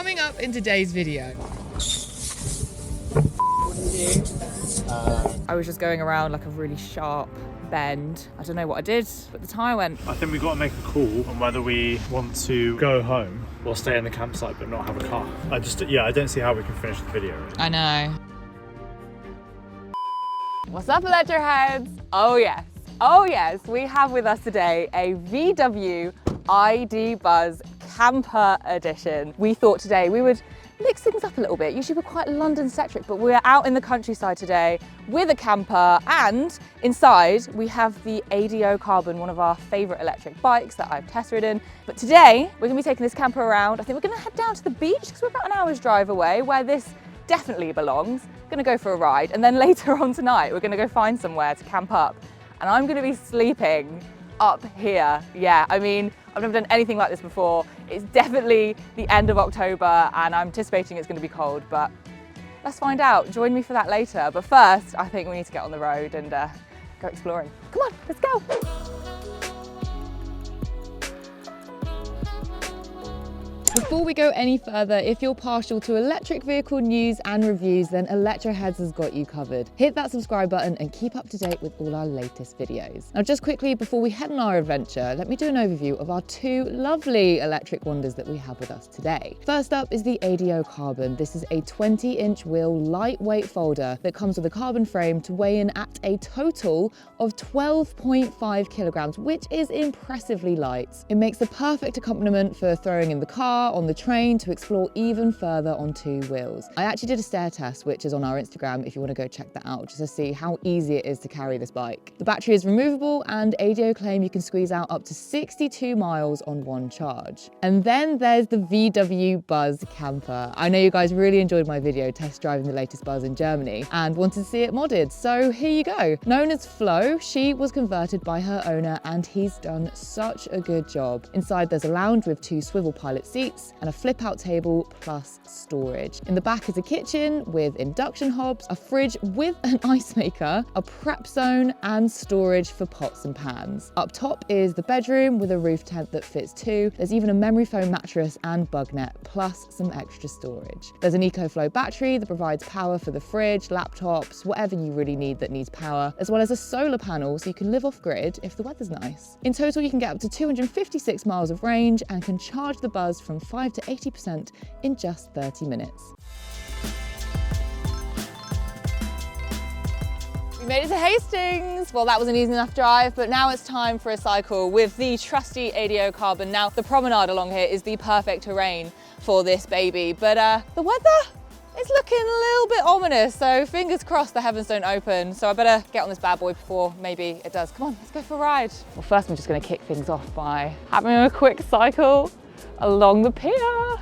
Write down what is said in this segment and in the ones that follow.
Coming up in today's video. I was just going around like a really sharp bend. I don't know what I did, but the tyre went. I think we've got to make a call on whether we want to go home or stay in the campsite but not have a car. I don't see how we can finish the video. I know. What's up, Electroheads? Oh yes, we have with us today a VW ID Buzz Camper Edition. We thought today we would mix things up a little bit. Usually we're quite London-centric, but we're out in the countryside today with a camper, and inside we have the ADO Carbon, one of our favourite electric bikes that I've test ridden. But today we're going to be taking this camper around. I think we're going to head down to the beach because we're about an hour's drive away, where this definitely belongs. Going to go for a ride, and then later on tonight we're going to go find somewhere to camp up, and I'm going to be sleeping up here. Yeah, I mean, I've never done anything like this before. It's definitely the end of October and I'm anticipating it's going to be cold, but let's find out. Join me for that later. But first, I think we need to get on the road and go exploring. Come on, let's go. Before we go any further, if you're partial to electric vehicle news and reviews, then Electroheads has got you covered. Hit that subscribe button and keep up to date with all our latest videos. Now, just quickly before we head on our adventure, let me do an overview of our two lovely electric wonders that we have with us today. First up is the ADO Carbon. This is a 20-inch wheel lightweight folder that comes with a carbon frame to weigh in at a total of 12.5 kilograms, which is impressively light. It makes the perfect accompaniment for throwing in the car, on the train, to explore even further on two wheels. I actually did a stair test, which is on our Instagram if you want to go check that out, just to see how easy it is to carry this bike. The battery is removable, and ADO claim you can squeeze out up to 62 miles on one charge. And then there's the VW Buzz Camper. I know you guys really enjoyed my video test driving the latest Buzz in Germany and wanted to see it modded, so here you go. Known as Flo, she was converted by her owner and he's done such a good job. Inside there's a lounge with two swivel pilot seats and a flip-out table plus storage. In the back is a kitchen with induction hobs, a fridge with an ice maker, a prep zone, and storage for pots and pans. Up top is the bedroom with a roof tent that fits two. There's even a memory foam mattress and bug net, plus some extra storage. There's an EcoFlow battery that provides power for the fridge, laptops, whatever you really need that needs power, as well as a solar panel so you can live off grid if the weather's nice. In total, you can get up to 256 miles of range and can charge the Buzz from 5 to 80% in just 30 minutes. We made it to Hastings. Well, that was an easy enough drive, but now it's time for a cycle with the trusty ADO Carbon. Now, the promenade along here is the perfect terrain for this baby, but the weather is looking a little bit ominous, so fingers crossed the heavens don't open. So I better get on this bad boy before maybe it does. Come on, let's go for a ride. Well, first I'm just gonna kick things off by having a quick cycle along the pier.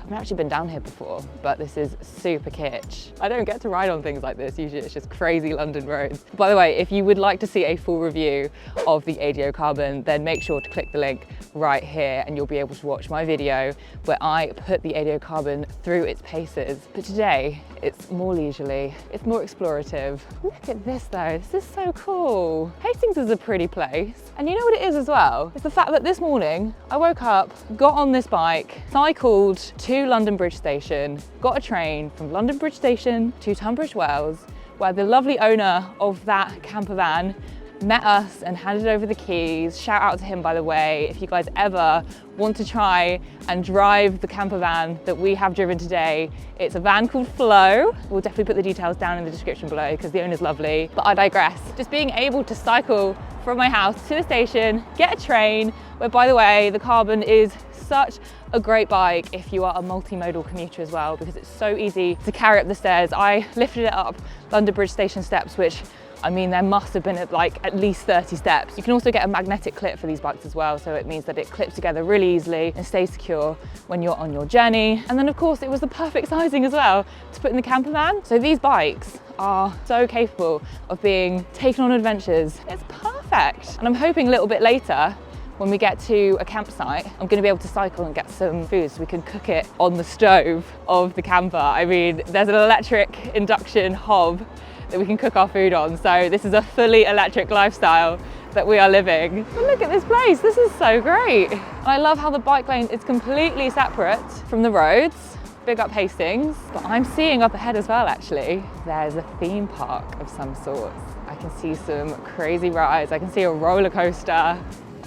I've actually been down here before, but this is super kitsch. I don't get to ride on things like this. Usually it's just crazy London roads. By the way, if you would like to see a full review of the ADO Carbon, then make sure to click the link right here and you'll be able to watch my video where I put the ADO Carbon through its paces. But today, it's more leisurely, it's more explorative. Look at this though, this is so cool. Hastings is a pretty place. And you know what it is as well? It's the fact that this morning I woke up, got on this bike, cycled to London Bridge Station, got a train from London Bridge Station to Tunbridge Wells, where the lovely owner of that camper van met us and handed over the keys. Shout out to him, by the way, if you guys ever want to try and drive the camper van that we have driven today. It's a van called Flo. We'll definitely put the details down in the description below because the owner's lovely, but I digress. Just being able to cycle from my house to the station, get a train, where, by the way, the Carbon is such a great bike if you are a multimodal commuter as well, because it's so easy to carry up the stairs. I lifted it up London Bridge Station steps, which, I mean, there must have been at least 30 steps. You can also get a magnetic clip for these bikes as well, so it means that it clips together really easily and stays secure when you're on your journey. And then of course it was the perfect sizing as well to put in the camper van. So these bikes are so capable of being taken on adventures. It's perfect. And I'm hoping a little bit later, when we get to a campsite, I'm going to be able to cycle and get some food so we can cook it on the stove of the camper. I mean, there's an electric induction hob that we can cook our food on. So this is a fully electric lifestyle that we are living. But look at this place, this is so great. I love how the bike lane is completely separate from the roads. big up Hastings. But I'm seeing up ahead as well, actually, there's a theme park of some sort. I can see some crazy rides. I can see a roller coaster.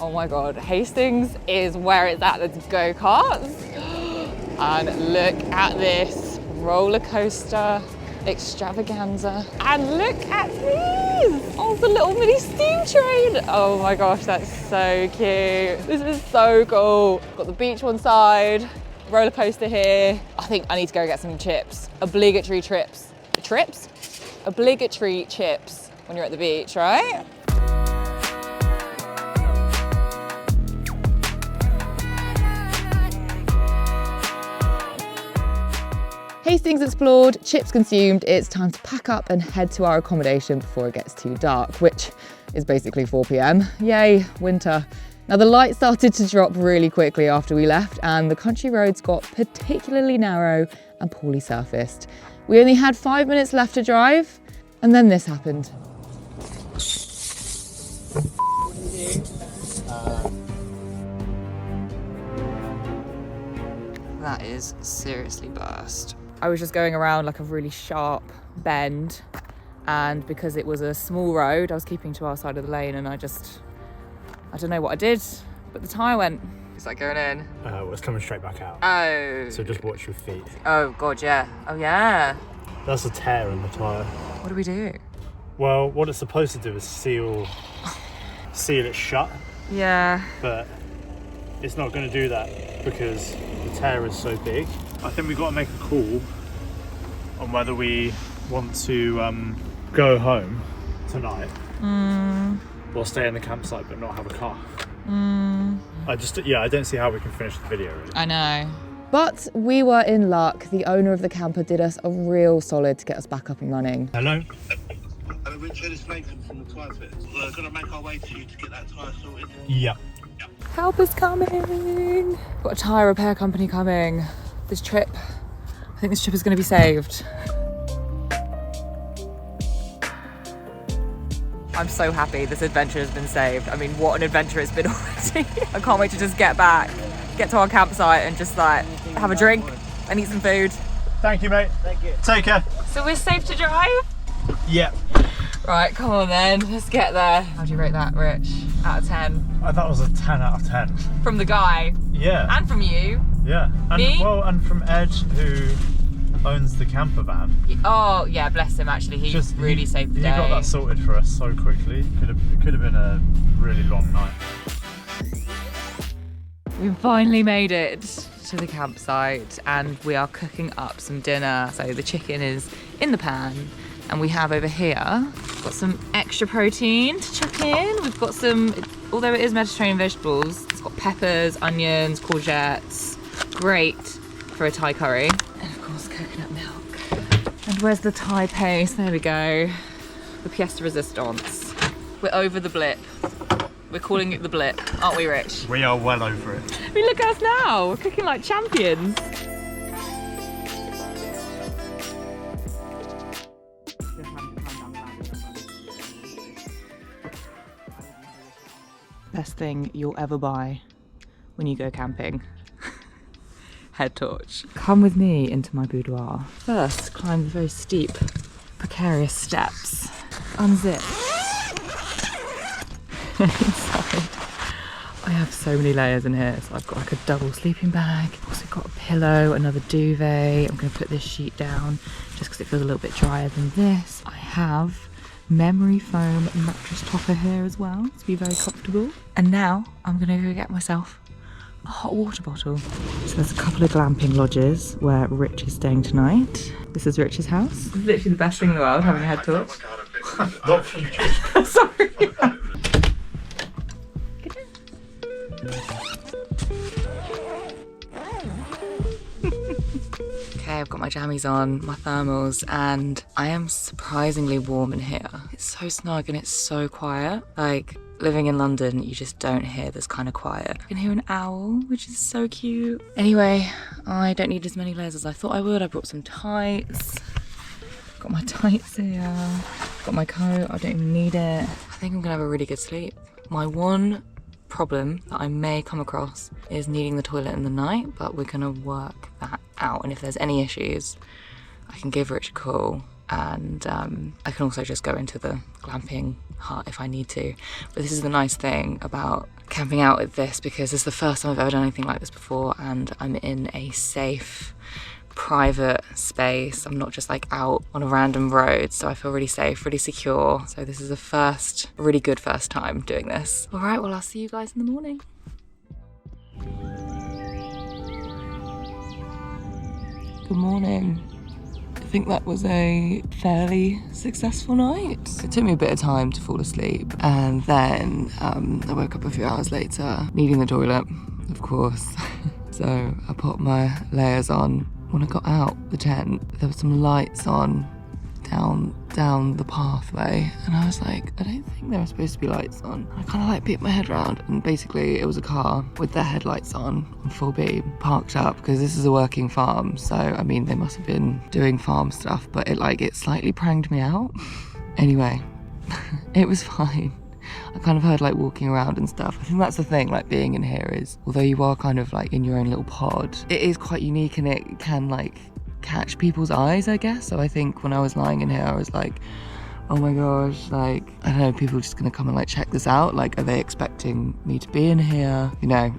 Oh my God, Hastings is where it's at. There's go-karts. And look at this roller coaster extravaganza. And look at these! Oh, the little mini steam train. Oh my gosh, that's so cute. This is so cool. Got the beach one side, roller coaster here. I think I need to go get some chips. Obligatory trips. Trips? Obligatory chips when you're at the beach, right? Hastings explored, chips consumed, it's time to pack up and head to our accommodation before it gets too dark, which is basically 4 p.m. Yay, winter. Now the light started to drop really quickly after we left and the country roads got particularly narrow and poorly surfaced. We only had 5 minutes left to drive and then this happened. That is seriously burst. I was just going around like a really sharp bend and because it was a small road, I was keeping to our side of the lane and I don't know what I did, but the tyre went. Is that going in? Well, it's coming straight back out. Oh. So just watch your feet. Oh God, yeah. Oh yeah. That's a tear in the tyre. What do we do? Well, what it's supposed to do is seal it shut. Yeah. But it's not going to do that because the tear is so big. I think we've got to make a call on whether we want to go home tonight or stay in the campsite but not have a car. I don't see how we can finish the video really. I know. But we were in luck. The owner of the camper did us a real solid to get us back up and running. Hello? Richard, it's Nathan from the tyre fit. We're going to make our way to you to get that tyre sorted. Yeah. Help is coming. Got a tyre repair company coming. I think this trip is going to be saved. I'm so happy this adventure has been saved. I mean, what an adventure it's been already. I can't wait to just get back, get to our campsite and just like have a drink and eat some food. Thank you, mate. Thank you. Take care. So we're safe to drive? Yeah. Right, come on then, let's get there. How do you rate that, Rich? Out of 10? I thought it was a 10 out of 10. From the guy? Yeah. And from you? Yeah. And, me? Well, and from Ed, who owns the Campervan. Oh, yeah, bless him actually. He really saved the day. He got that sorted for us so quickly. It could have been a really long night. We finally made it to the campsite and we are cooking up some dinner. So the chicken is in the pan and we have over here, got some extra protein to chuck in. We've got some, although it is Mediterranean vegetables, it's got peppers, onions, courgettes. Great for a Thai curry. And of course, coconut milk. And where's the Thai paste? There we go. The pièce de résistance. We're over the blip. We're calling it the blip, aren't we, Rich? We are well over it. I mean, look at us now. We're cooking like champions. Best thing you'll ever buy when you go camping. Head torch. Come with me into my boudoir. First, climb the very steep, precarious steps. Unzip. Inside, I have so many layers in here. So I've got like a double sleeping bag. Also got a pillow, another duvet. I'm going to put this sheet down just because it feels a little bit drier than this. I have memory foam mattress topper here as well to be very comfortable. And now I'm going to go get myself a hot water bottle. So there's a couple of glamping lodges where Rich is staying tonight. This is Rich's house. It's literally the best thing in the world, having a head torch. Not for you. Sorry. Okay, I've got my jammies on, my thermals, and I am surprisingly warm in here. It's so snug and it's so quiet. Like, living in London, you just don't hear this kind of quiet. I can hear an owl, which is so cute. Anyway, I don't need as many layers as I thought I would. I brought some tights. Got my tights here. Got my coat, I don't even need it. I think I'm gonna have a really good sleep. My one problem that I may come across is needing the toilet in the night, but we're gonna work that out, and if there's any issues, I can give Rich a call, and I can also just go into the glamping hut if I need to. But this is the nice thing about camping out with this, because it's the first time I've ever done anything like this before, and I'm in a safe, private space. I'm not just like out on a random road, so I feel really safe, really secure. So this is a really good first time doing this. All right, well, I'll see you guys in the morning. Good morning. I think that was a fairly successful night. It took me a bit of time to fall asleep, and then I woke up a few hours later needing the toilet, of course. So I put my layers on. When I got out the tent, there were some lights on down the pathway, and I was like, I don't think there were supposed to be lights on. I kind of like peeped my head around, and basically it was a car with their headlights on full beam, parked up, because this is a working farm, so I mean they must have been doing farm stuff, but it slightly pranged me out. Anyway, it was fine. I kind of heard like walking around and stuff. I think that's the thing, like being in here is, although you are kind of like in your own little pod, it is quite unique, and it can like catch people's eyes, I guess. So I think when I was lying in here, I was like, oh my gosh, like, I don't know, people are just gonna come and like check this out. Like, are they expecting me to be in here? You know,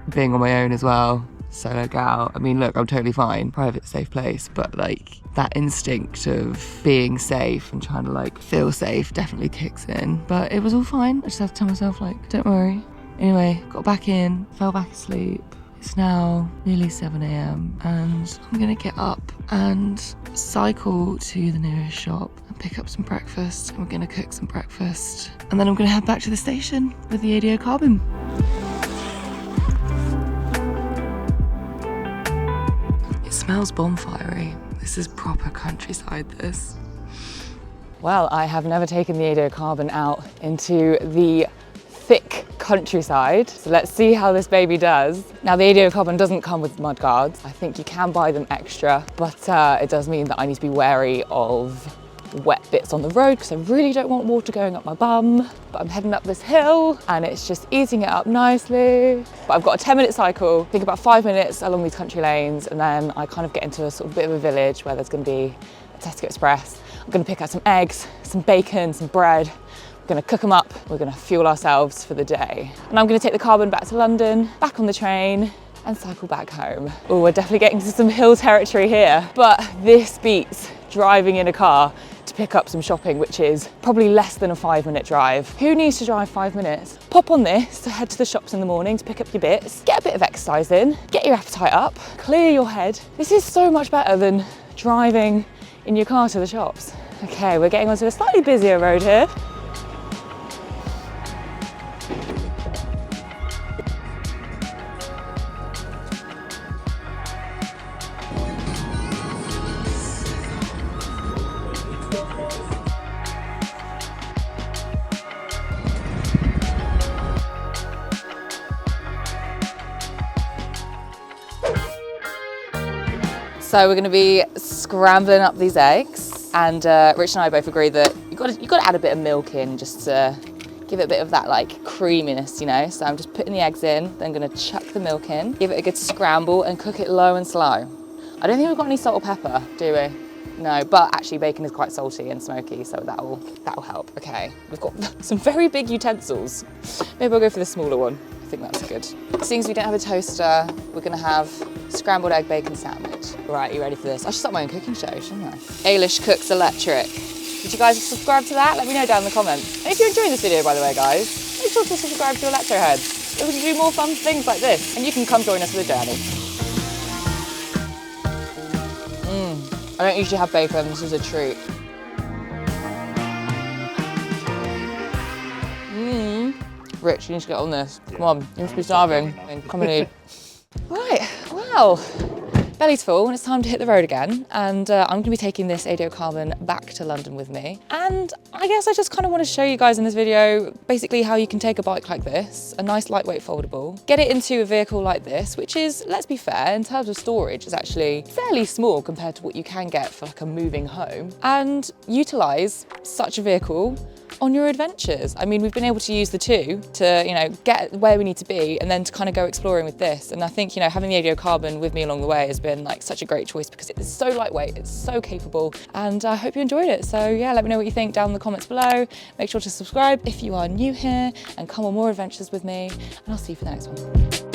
being on my own as well, solo gal. I mean, look, I'm totally fine, private, safe place, but like that instinct of being safe and trying to like feel safe definitely kicks in. But it was all fine. I just have to tell myself like, don't worry. Anyway, got back in, fell back asleep. It's now nearly 7 AM and I'm gonna get up and cycle to the nearest shop and pick up some breakfast. And we're gonna cook some breakfast, and then I'm gonna head back to the station with the ADO carbon. It smells bonfirey. This is proper countryside, this. Well, I have never taken the ADO carbon out into the thick countryside, so let's see how this baby does. Now, the ADO carbon doesn't come with mud guards. I think you can buy them extra, but it does mean that I need to be wary of wet bits on the road, because I really don't want water going up my bum. But I'm heading up this hill and it's just easing it up nicely. But I've got a 10-minute cycle, I think about 5 minutes along these country lanes, and then I kind of get into a sort of bit of a village where there's going to be a Tesco Express. I'm going to pick out some eggs, some bacon, some bread. We're going to cook them up, we're going to fuel ourselves for the day. And I'm going to take the carbon back to London, back on the train, and cycle back home. Oh, we're definitely getting to some hill territory here, but this beats driving in a car to pick up some shopping, which is probably less than a 5-minute drive. Who needs to drive 5 minutes? Pop on this to head to the shops in the morning to pick up your bits, get a bit of exercise in, get your appetite up, clear your head. This is so much better than driving in your car to the shops. Okay, we're getting onto a slightly busier road here. So we're going to be scrambling up these eggs, and Rich and I both agree that you've got to add a bit of milk in just to give it a bit of that like creaminess, you know. So I'm just putting the eggs in, then I'm going to chuck the milk in, give it a good scramble and cook it low and slow. I don't think we've got any salt or pepper, do we? No, but actually bacon is quite salty and smoky, so that'll help. Okay, we've got some very big utensils. Maybe I'll go for the smaller one. I think that's good. Seeing as we don't have a toaster, we're gonna have scrambled egg bacon sandwich. Right, you ready for this? I should start my own cooking show, shouldn't I? Ailish Cooks Electric. Did you guys subscribe to that? Let me know down in the comments. And if you're enjoying this video, by the way, guys, make sure to subscribe to Electroheads, so we can do more fun things like this, and you can come join us for the journey. I don't usually have bacon, this is a treat. Rich, you need to get on this. Come on, you must be starving. Come and eat. Right, well, belly's full and it's time to hit the road again. And I'm gonna be taking this ADO carbon back to London with me. And I guess I just kind of want to show you guys in this video basically how you can take a bike like this, a nice lightweight foldable, get it into a vehicle like this, which is, let's be fair, in terms of storage, is actually fairly small compared to what you can get for like a moving home, and utilize such a vehicle on your adventures. I mean, we've been able to use the two to, you know, get where we need to be and then to kind of go exploring with this. And I think, you know, having the ADO Carbon with me along the way has been like such a great choice because it's so lightweight, it's so capable, and I hope you enjoyed it. So yeah, let me know what you think down in the comments below. Make sure to subscribe if you are new here and come on more adventures with me, and I'll see you for the next one.